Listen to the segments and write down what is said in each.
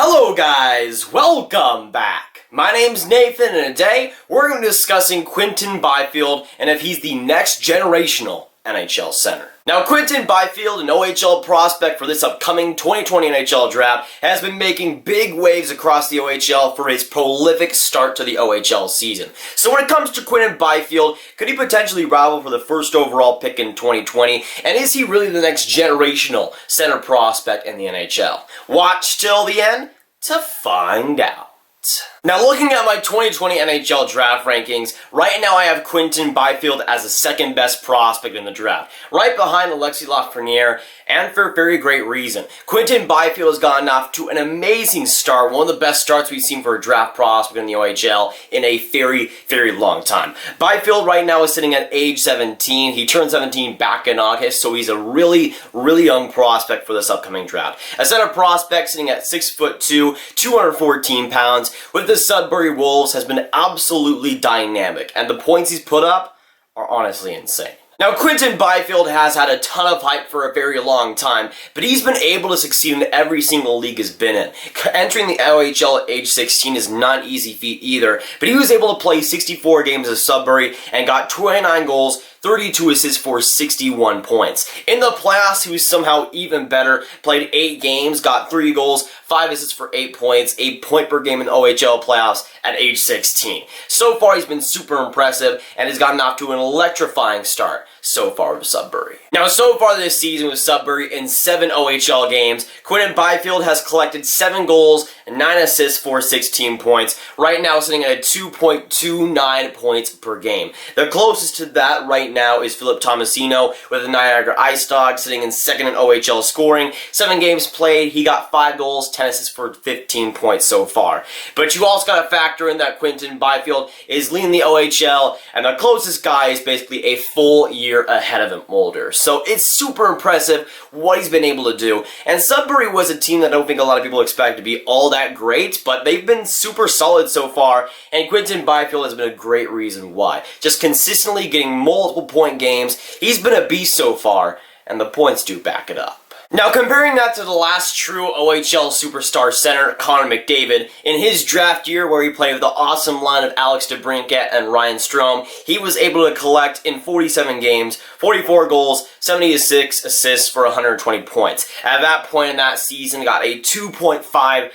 Hello guys, welcome back. My name's Nathan and today we're going to be discussing Quinton Byfield and if he's the next generational NHL center. Now Quinton Byfield, an OHL prospect for this upcoming 2020 NHL draft, has been making big waves across the OHL for his prolific start to the OHL season. So when it comes to Quinton Byfield, could he potentially rival for the first overall pick in 2020? And is he really the next generational center prospect in the NHL? Watch till the end to find out. Now looking at my 2020 NHL draft rankings, right now I have Quinton Byfield as the second best prospect in the draft, right behind Alexis Lafreniere, and for a very great reason. Quinton Byfield has gotten off to an amazing start, one of the best starts we've seen for a draft prospect in the OHL in a very, very long time. Byfield right now is sitting at age 17. He turned 17 back in August, so he's a really, really young prospect for this upcoming draft. A center prospect sitting at 6'2", 214 pounds, with the Sudbury Wolves has been absolutely dynamic, and the points he's put up are honestly insane. Now, Quinton Byfield has had a ton of hype for a very long time, but he's been able to succeed in every single league he's been in. Entering the OHL at age 16 is not an easy feat either, but he was able to play 64 games as Sudbury and got 29 goals, 32 assists for 61 points. In the playoffs, he was somehow even better, played 8 games, got 3 goals, 5 assists for 8 points, a point per game in the OHL playoffs at age 16. So far, he's been super impressive and has gotten off to an electrifying start so far with Sudbury. Now, so far this season with Sudbury in 7 OHL games, Quinton Byfield has collected 7 goals and 9 assists for 16 points, right now sitting at a 2.29 points per game. The closest to that right now is Philip Tomasino with the Niagara Ice Dogs, sitting in second in OHL scoring. 7 games played, he got 5 goals, 10 assists for 15 points so far. But you also got to factor in that Quinton Byfield is leading the OHL, and the closest guy is basically a full year ahead of him, Mulder. So it's super impressive what he's been able to do. And Sudbury was a team that I don't think a lot of people expect to be all that great, but they've been super solid so far, and Quinton Byfield has been a great reason why. Just consistently getting multiple point games, he's been a beast so far, and the points do back it up. Now, comparing that to the last true OHL superstar center, Connor McDavid, in his draft year where he played with the awesome line of Alex DeBrincat and Ryan Strome, he was able to collect in 47 games, 44 goals, 76 assists for 120 points. At that point in that season, got a 2.55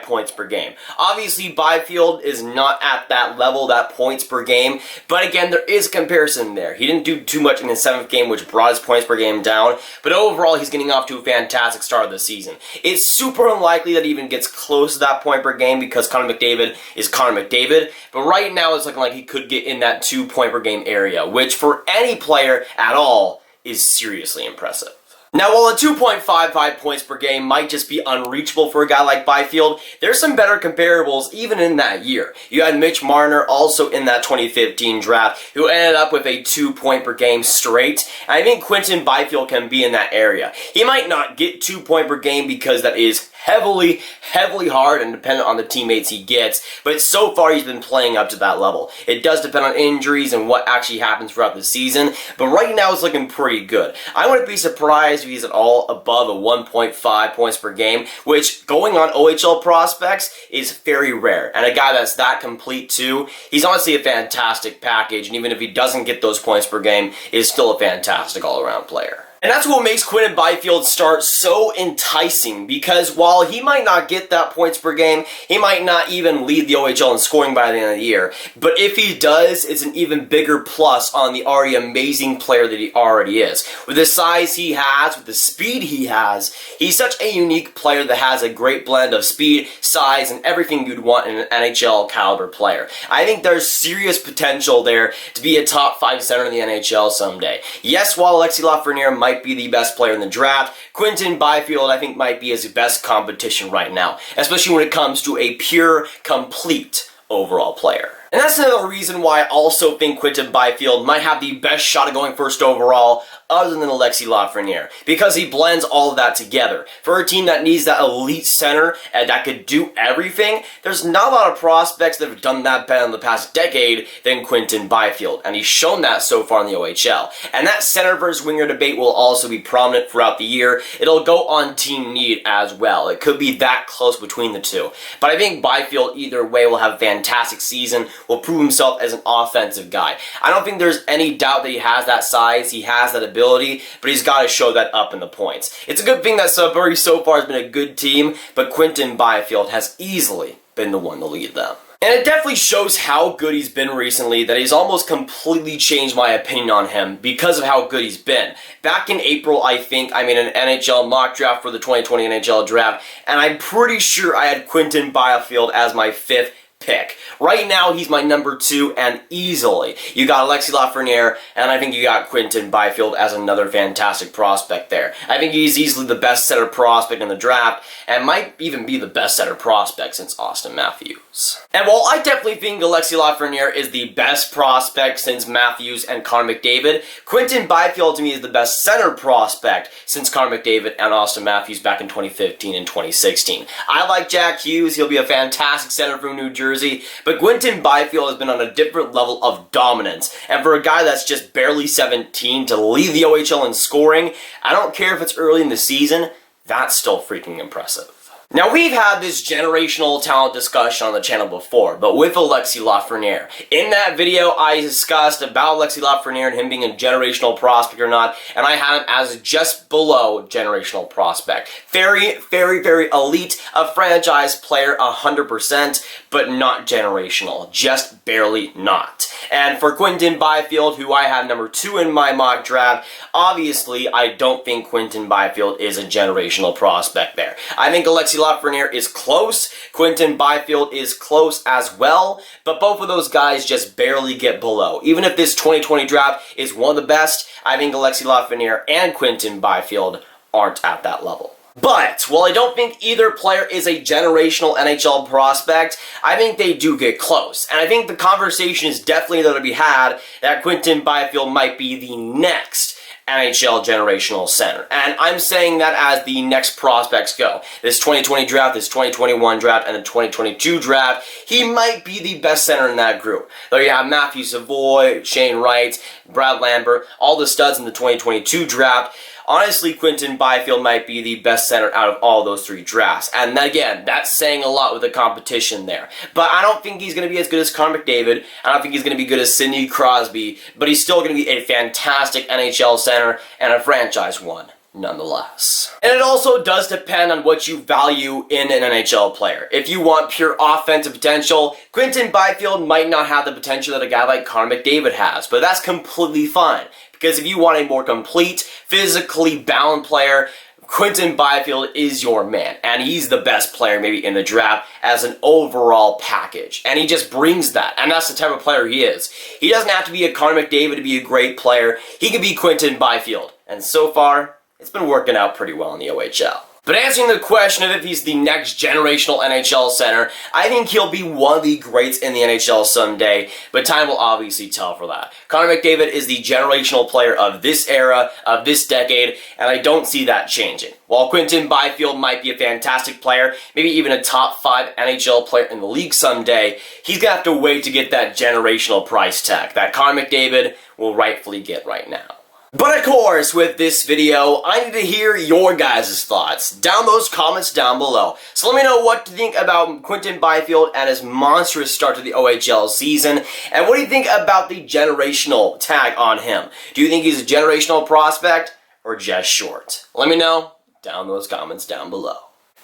points per game. Obviously, Byfield is not at that level, that points per game, but again, there is a comparison there. He didn't do too much in his 7th game, which brought his points per game down, but overall, he's getting off to a fantastic start of the season. It's super unlikely that he even gets close to that point per game because Connor McDavid is Connor McDavid, but right now, it's looking like he could get in that 2 point per game area, which for any player at all is seriously impressive. Now, while a 2.55 points per game might just be unreachable for a guy like Byfield, there's some better comparables even in that year. You had Mitch Marner also in that 2015 draft who ended up with a 2 point per game straight. And I think Quinton Byfield can be in that area. He might not get 2 point per game because that is heavily hard and dependent on the teammates he gets, but so far he's been playing up to that level. It does depend on injuries and what actually happens throughout the season, but right now it's looking pretty good. I wouldn't be surprised if he's at all above a 1.5 points per game, which going on OHL prospects is very rare, and a guy that's that complete too, he's honestly a fantastic package, and even if he doesn't get those points per game, is still a fantastic all-around player. And that's what makes Quinton Byfield's start so enticing, because while he might not get that points per game, he might not even lead the OHL in scoring by the end of the year, but if he does, it's an even bigger plus on the already amazing player that he already is. With the size he has, with the speed he has, he's such a unique player that has a great blend of speed, size, and everything you'd want in an NHL caliber player. I think there's serious potential there to be a top 5 center in the NHL someday. Yes, while Alexis Lafreniere might be the best player in the draft, Quinton Byfield I think might be his best competition right now, especially when it comes to a pure, complete overall player. And that's another reason why I also think Quinton Byfield might have the best shot at going first overall other than Alexis Lafreniere, because he blends all of that together. For a team that needs that elite center and that could do everything, there's not a lot of prospects that have done that better in the past decade than Quinton Byfield, and he's shown that so far in the OHL. And that center versus winger debate will also be prominent throughout the year. It'll go on team need as well. It could be that close between the two. But I think Byfield, either way, will have a fantastic season, will prove himself as an offensive guy. I don't think there's any doubt that he has that size, he has that ability, but he's got to show that up in the points. It's a good thing that Sudbury so far has been a good team, but Quinton Byfield has easily been the one to lead them. And it definitely shows how good he's been recently that he's almost completely changed my opinion on him because of how good he's been. Back in April, I think, I made an NHL mock draft for the 2020 NHL draft, and I'm pretty sure I had Quinton Byfield as my 5th pick. Right now, he's my number 2, and easily. You got Alexis Lafreniere, and I think you got Quinton Byfield as another fantastic prospect there. I think he's easily the best center prospect in the draft, and might even be the best center prospect since Austin Matthews. And while I definitely think Alexis Lafreniere is the best prospect since Matthews and Connor McDavid, Quinton Byfield to me is the best center prospect since Connor McDavid and Austin Matthews back in 2015 and 2016. I like Jack Hughes. He'll be a fantastic center from New Jersey, but Quinton Byfield has been on a different level of dominance, and for a guy that's just barely 17 to lead the OHL in scoring, I don't care if it's early in the season, that's still freaking impressive. Now, we've had this generational talent discussion on the channel before, but with Alexis Lafreniere. In that video, I discussed about Alexis Lafreniere and him being a generational prospect or not, and I had him as just below generational prospect. Very, very, very elite, a franchise player 100%, but not generational. Just barely not. And for Quinton Byfield, who I had number 2 in my mock draft, obviously, I don't think Quinton Byfield is a generational prospect there. I think Alexis Lafreniere is close, Quinton Byfield is close as well, but both of those guys just barely get below. Even if this 2020 draft is one of the best, I think Alexis Lafreniere and Quinton Byfield aren't at that level. But, while I don't think either player is a generational NHL prospect, I think they do get close. And I think the conversation is definitely there to be had that Quinton Byfield might be the next NHL generational center. And I'm saying that as the next prospects go. This 2020 draft, this 2021 draft, and the 2022 draft, he might be the best center in that group. Though you have Matthew Savoy, Shane Wright, Brad Lambert, all the studs in the 2022 draft. Honestly, Quinton Byfield might be the best center out of all those 3 drafts. And again, that's saying a lot with the competition there. But I don't think he's going to be as good as Connor McDavid. I don't think he's going to be good as Sidney Crosby. But he's still going to be a fantastic NHL center and a franchise one, nonetheless. And it also does depend on what you value in an NHL player. If you want pure offensive potential, Quinton Byfield might not have the potential that a guy like Connor McDavid has. But that's completely fine. Because if you want a more complete, physically bound player, Quinton Byfield is your man. And he's the best player maybe in the draft as an overall package. And he just brings that. And that's the type of player he is. He doesn't have to be a Connor McDavid to be a great player. He can be Quinton Byfield. And so far, it's been working out pretty well in the OHL. But answering the question of if he's the next generational NHL center, I think he'll be one of the greats in the NHL someday, but time will obviously tell for that. Connor McDavid is the generational player of this era, of this decade, and I don't see that changing. While Quinton Byfield might be a fantastic player, maybe even a top 5 NHL player in the league someday, he's going to have to wait to get that generational price tag that Connor McDavid will rightfully get right now. But of course, with this video, I need to hear your guys' thoughts down those comments down below. So let me know what to think about Quinton Byfield and his monstrous start to the OHL season. And what do you think about the generational tag on him? Do you think he's a generational prospect or just short? Let me know down those comments down below.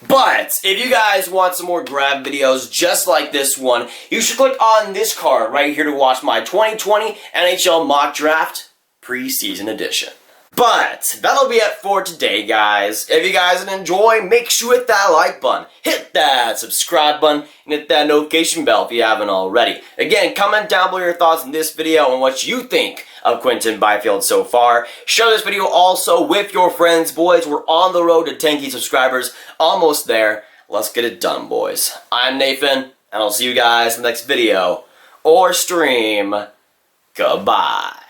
But if you guys want some more Grav videos just like this one, you should click on this card right here to watch my 2020 NHL mock draft preseason edition. But that'll be it for today, guys. If you guys enjoy, make sure you hit that like button, hit that subscribe button, and hit that notification bell if you haven't already. Again, comment down below your thoughts on this video and what you think of Quinton Byfield so far. Share this video also with your friends, boys. We're on the road to 10K subscribers, almost there. Let's get it done, boys. I'm Nathan, and I'll see you guys in the next video or stream. Goodbye.